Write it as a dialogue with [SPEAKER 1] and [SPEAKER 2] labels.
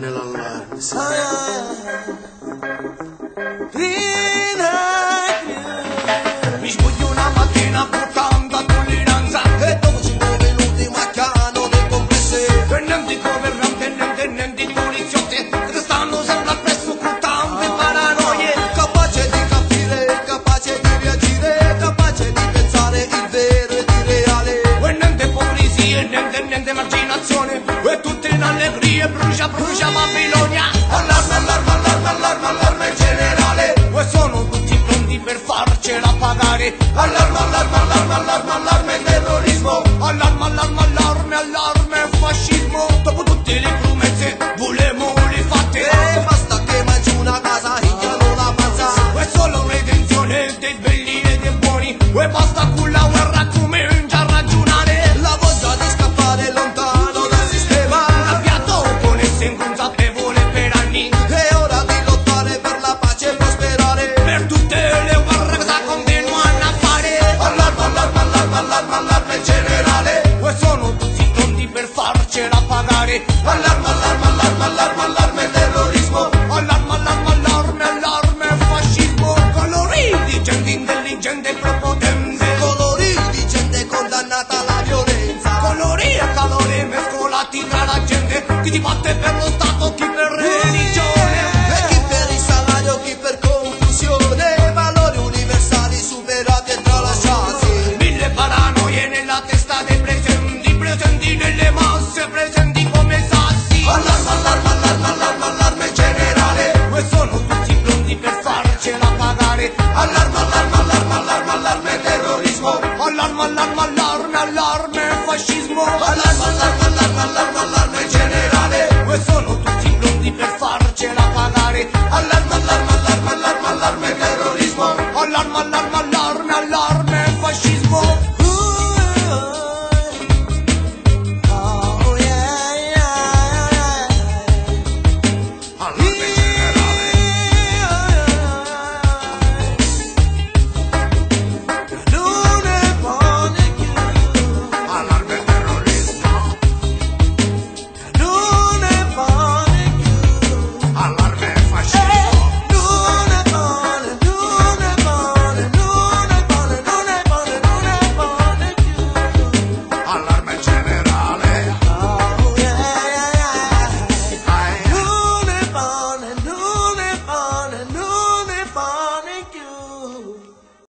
[SPEAKER 1] nell'allarme.
[SPEAKER 2] Mi sveglio una mattina portando tolleranza
[SPEAKER 1] E dopo 5 minuti macchiano dei compressi.
[SPEAKER 2] tenenti governanti, tenenti poliziotti che stanno sempre appresso con tante paranoie.
[SPEAKER 1] Capace di capire, capace di reagire, capace di pensare il vero ed il reale.
[SPEAKER 2] E niente ipocrisia, niente emarginazione, e tutte in allegria, brucia Babilonia.
[SPEAKER 1] Allarme, allarme, allarme, allarme, allarme generale.
[SPEAKER 2] E sono tutti pronti per farcela pagare.
[SPEAKER 1] Allarme, allarme, allarme, allarme, allarme terrorismo.
[SPEAKER 2] Allarme, allarme, allarme, allarme fascismo. Dopo tutte le promesse volemo le fatte.
[SPEAKER 1] E basta che mangi una casa, higliano la panza.
[SPEAKER 2] È solo redenzione dei belli e dei buoni. E basta con la guerra, comincia a ragionare.
[SPEAKER 1] La voglia di scappare lontano dal sistema.
[SPEAKER 2] Abbiato con esse inconsapevole per anni.
[SPEAKER 1] È ora di lottare per la pace e prosperare.
[SPEAKER 2] Per tutte le guerre cosa continuano a fare.
[SPEAKER 1] Allarme, allarme, allarme, allarme, allarme generale.
[SPEAKER 2] E sono tutti pronti per farcela pagare.
[SPEAKER 1] Allarme, allarme, allarme, allarme, allarme terrorismo.
[SPEAKER 2] Allarme, allarme, allarme, allarme fascismo. Colori di gente intelligente e prepotente.
[SPEAKER 1] Colori di gente condannata alla violenza.
[SPEAKER 2] Colori e calore mescolati tra la gente. Chi ti batte per lo Stato, chi per religione.
[SPEAKER 1] E chi per il salario, chi per confusione. Valori universali superati e tralasciati.
[SPEAKER 2] Mille paranoie nella testa dei presenti. Presenti nelle masse, presenti come sassi.
[SPEAKER 1] Allarme, allarme, allarme, allarme, allarme generale.
[SPEAKER 2] E sono tutti pronti per farcela pagare.
[SPEAKER 1] Allarme, allarme, allarme, allarme, allarme terrorismo.
[SPEAKER 2] Allarme, allarme, allarme, allarme fascismo.
[SPEAKER 1] Allarme, allarme, allarme, allarme,